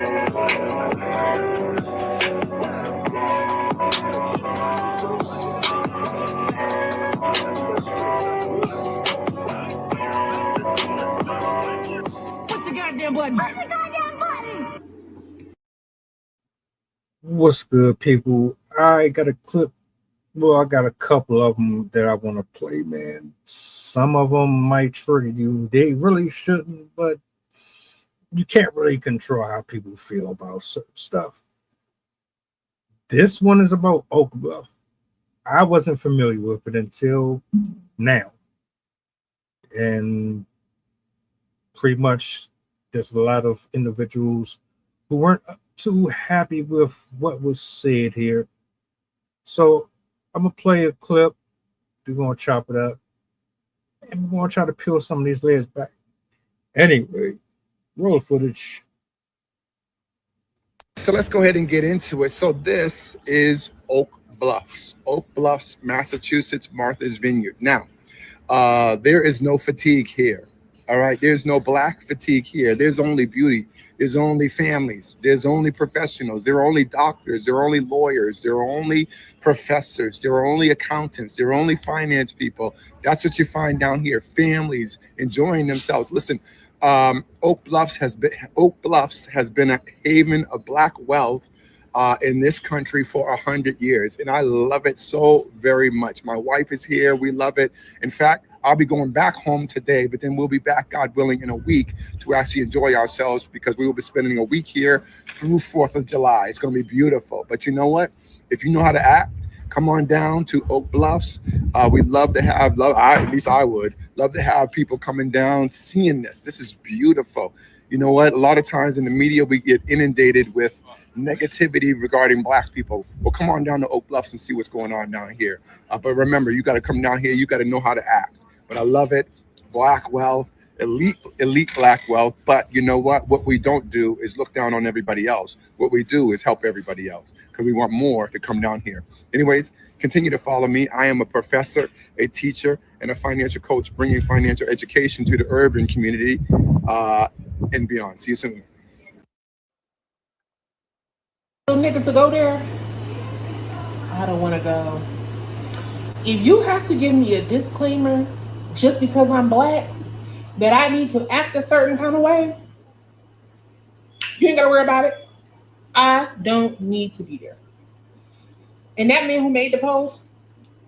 the goddamn button. Press the goddamn button. What's good, people? I got a clip. Well, I got a couple of them that I want to play, man. Some of them might trigger you. They really shouldn't, but you can't really control how people feel about certain stuff. This one is about Oak Bluff. I wasn't familiar with it until now. And pretty much there's a lot of individuals who weren't too happy with what was said here. So I'm gonna play a clip. We're gonna chop it up, and we're gonna try to peel some of these layers back. Anyway, roll footage. So let's go ahead and get into it. So this is Oak Bluffs, Massachusetts, Martha's Vineyard. Now, there is no fatigue here. All right, there's no black fatigue here. There's only beauty. There's only families. There's only professionals. There are only doctors. There are only lawyers. There are only professors. There are only accountants. There are only finance people. That's what you find down here. Families enjoying themselves. Listen, Oak Bluffs has been a haven of black wealth in this country for 100 years, and I love it so very much. My wife is here. We love it. In fact, I'll be going back home today, but then we'll be back, God willing, in a week to actually enjoy ourselves, because we will be spending a week here through 4th of July. It's going to be beautiful. But you know what? If you know how to act, come on down to Oak Bluffs. We'd love to have, at least I would, love to have people coming down seeing this. This is beautiful. You know what? A lot of times in the media, we get inundated with negativity regarding black people. Well, come on down to Oak Bluffs and see what's going on down here. But remember, you got to come down here. You got to know how to act. But I love it. Black wealth, elite black wealth. But you know what? What we don't do is look down on everybody else. What we do is help everybody else, because we want more to come down here. Anyways, continue to follow me. I am a professor, a teacher, and a financial coach, bringing financial education to the urban community and beyond. See you soon. Nigga to go there, I don't want to go. If you have to give me a disclaimer just because I'm black that I need to act a certain kind of way, you ain't gotta worry about it. I don't need to be there. And that man who made the post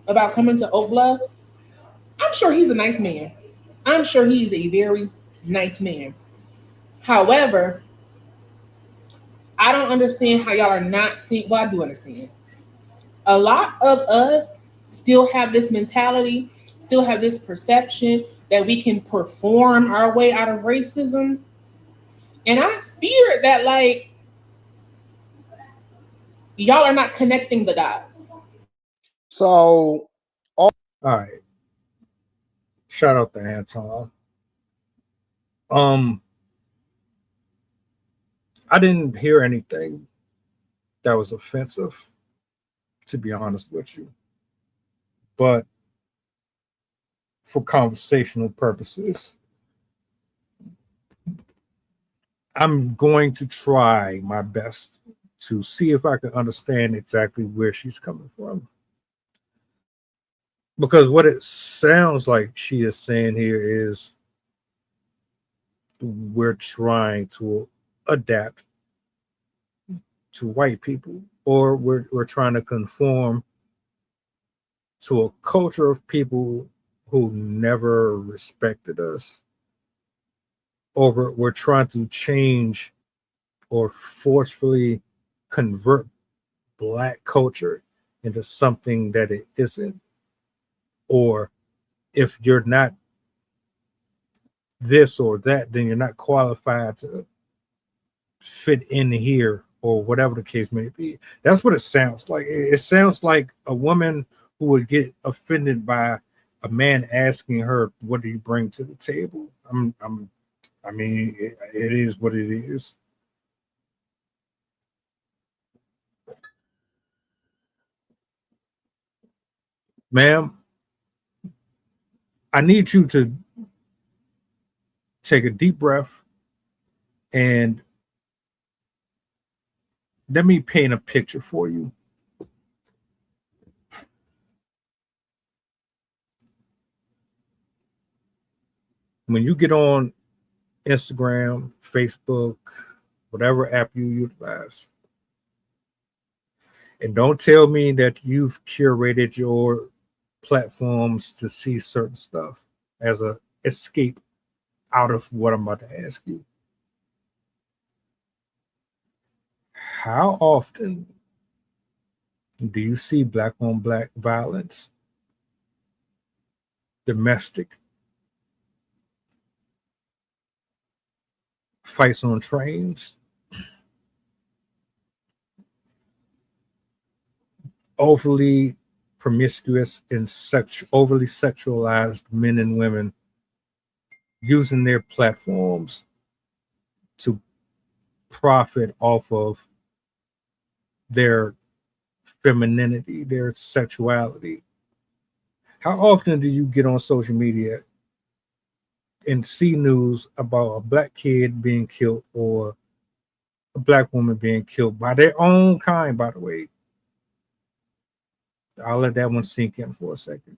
about coming to Oak Bluffs, I'm sure he's a nice man. I'm sure he's a very nice man. However, I don't understand how y'all are not seeing. Well, I do understand. A lot of us still have this mentality, still have this perception that we can perform our way out of racism. And I fear that, like, y'all are not connecting the dots. So, All right. Shout out to Anton. I didn't hear anything that was offensive, to be honest with you. But for conversational purposes, I'm going to try my best to see if I can understand exactly where she's coming from. Because what it sounds like she is saying here is we're trying to adapt to white people, or we're trying to conform to a culture of people who never respected us, or we're trying to change or forcefully convert black culture into something that it isn't. Or if you're not this or that, then you're not qualified to fit in here, or whatever the case may be. That's what it sounds like. It sounds like a woman who would get offended by a man asking her, "What do you bring to the table?" I mean, it is what it is. Ma'am, I need you to take a deep breath and let me paint a picture for you. When you get on Instagram, Facebook, whatever app you utilize, and don't tell me that you've curated your platforms to see certain stuff as a escape out of what I'm about to ask you. How often do you see black on black violence, domestic, fights on trains, overly promiscuous and overly sexualized men and women using their platforms to profit off of their femininity, their sexuality? How often do you get on social media and see news about a black kid being killed or a black woman being killed by their own kind, by the way? I'll let that one sink in for a second.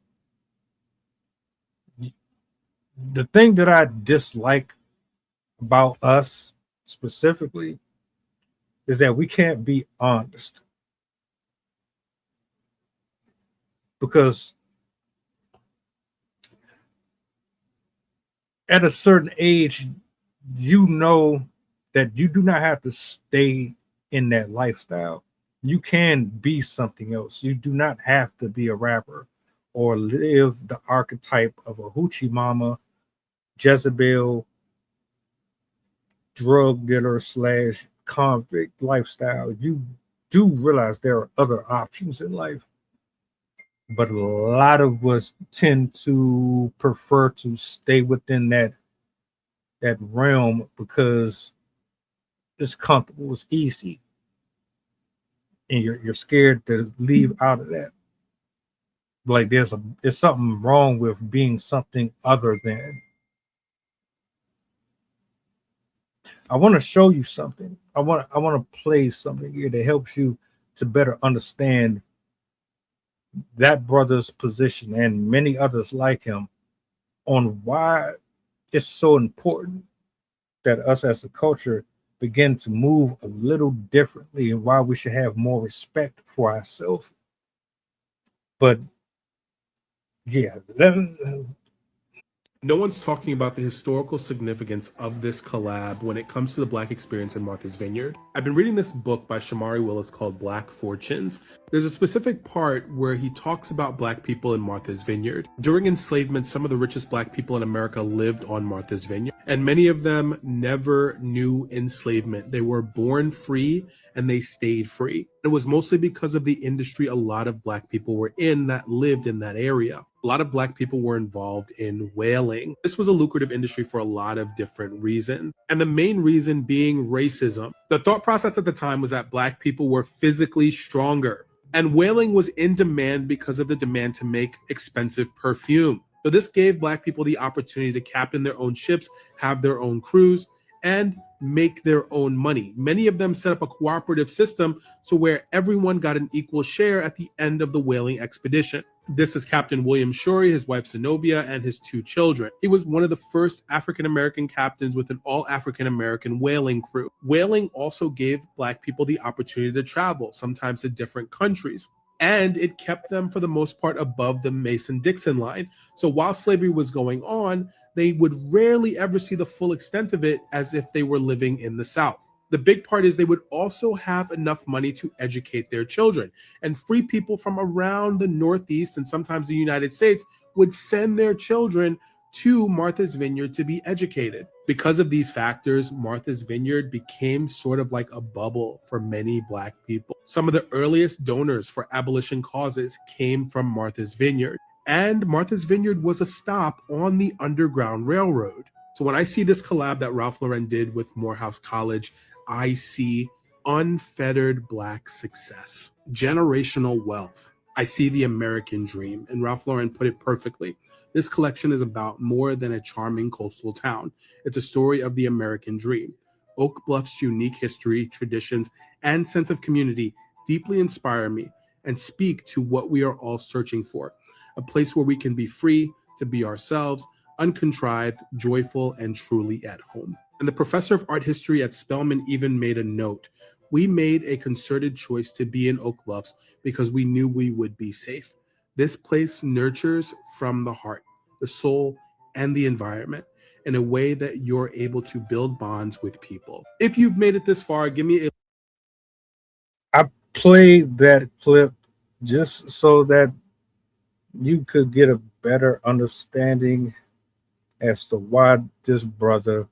The thing that I dislike about us specifically is that we can't be honest. Because at a certain age, you know that you do not have to stay in that lifestyle. You can be something else. You do not have to be a rapper or live the archetype of a hoochie mama, Jezebel, drug dealer / convict lifestyle. You do realize there are other options in life, but a lot of us tend to prefer to stay within that realm because it's comfortable, it's easy, and you're scared to leave out of that. Like there's something wrong with being something other than. I want to show you something. I want to play something here that helps you to better understand that brother's position and many others like him on why it's so important that us as a culture begin to move a little differently and why we should have more respect for ourselves. But yeah, No one's talking about the historical significance of this collab when it comes to the Black experience in Martha's Vineyard. I've been reading this book by Shamari Willis called Black Fortunes. There's a specific part where he talks about Black people in Martha's Vineyard. During enslavement, some of the richest Black people in America lived on Martha's Vineyard, and many of them never knew enslavement. They were born free and they stayed free. It was mostly because of the industry a lot of Black people were in that lived in that area. A lot of Black people were involved in whaling. This was a lucrative industry for a lot of different reasons, and the main reason being racism. The thought process at the time was that Black people were physically stronger, and whaling was in demand because of the demand to make expensive perfume. So this gave Black people the opportunity to captain their own ships, have their own crews, and make their own money. Many of them set up a cooperative system so where everyone got an equal share at the end of the whaling expedition. This is Captain William Shorey, his wife Zenobia, and his 2 children. He was one of the first African-American captains with an all-African-American whaling crew. Whaling also gave Black people the opportunity to travel, sometimes to different countries, and it kept them for the most part above the Mason-Dixon line. So while slavery was going on, they would rarely ever see the full extent of it as if they were living in the South. The big part is they would also have enough money to educate their children, and free people from around the Northeast and sometimes the United States would send their children to Martha's Vineyard to be educated. Because of these factors, Martha's Vineyard became sort of like a bubble for many Black people. Some of the earliest donors for abolition causes came from Martha's Vineyard, and Martha's Vineyard was a stop on the Underground Railroad. So when I see this collab that Ralph Lauren did with Morehouse College, I see unfettered Black success, generational wealth. I see the American dream, and Ralph Lauren put it perfectly. This collection is about more than a charming coastal town. It's a story of the American dream. Oak Bluff's unique history, traditions, and sense of community deeply inspire me and speak to what we are all searching for, a place where we can be free to be ourselves, uncontrived, joyful, and truly at home. And the professor of art history at Spelman even made a note. We made a concerted choice to be in Oak Bluffs because we knew we would be safe. This place nurtures from the heart, the soul, and the environment in a way that you're able to build bonds with people. If you've made it this far, give me a... I played that clip just so that you could get a better understanding as to why this brother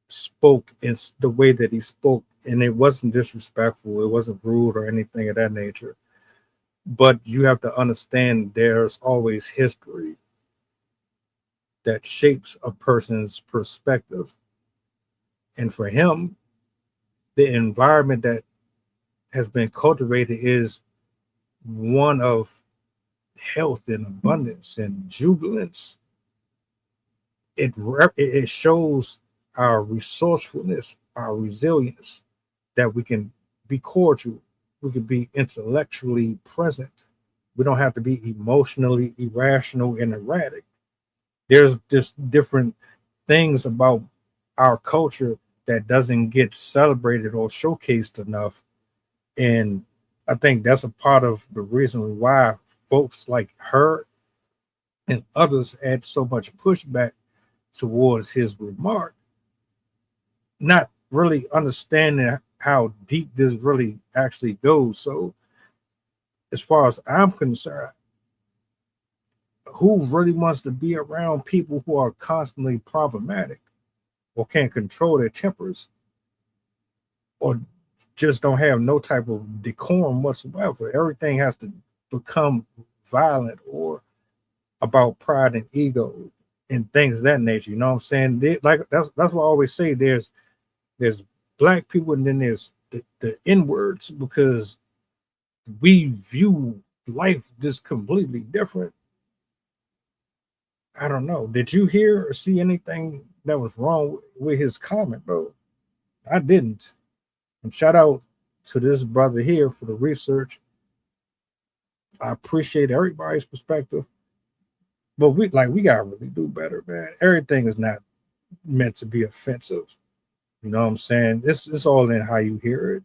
spoke in the way that he spoke. And it wasn't disrespectful, it wasn't rude or anything of that nature. But you have to understand there's always history that shapes a person's perspective. And for him, the environment that has been cultivated is one of health and abundance and jubilance. It shows our resourcefulness, our resilience, that we can be cordial, we can be intellectually present. We don't have to be emotionally irrational and erratic. There's just different things about our culture that doesn't get celebrated or showcased enough. And I think that's a part of the reason why folks like her and others had so much pushback towards his remark, not really understanding how deep this really actually goes. So as far as I'm concerned, who really wants to be around people who are constantly problematic or can't control their tempers or just don't have no type of decorum whatsoever? Everything has to become violent or about pride and ego and things of that nature. You know what I'm saying? That's what I always say. There's black people and then there's the N-words, because we view life just completely different. I don't know. Did you hear or see anything that was wrong with his comment, bro? I didn't. And shout out to this brother here for the research. I appreciate everybody's perspective, but we gotta really do better, man. Everything is not meant to be offensive. You know what I'm saying? It's all in how you hear it.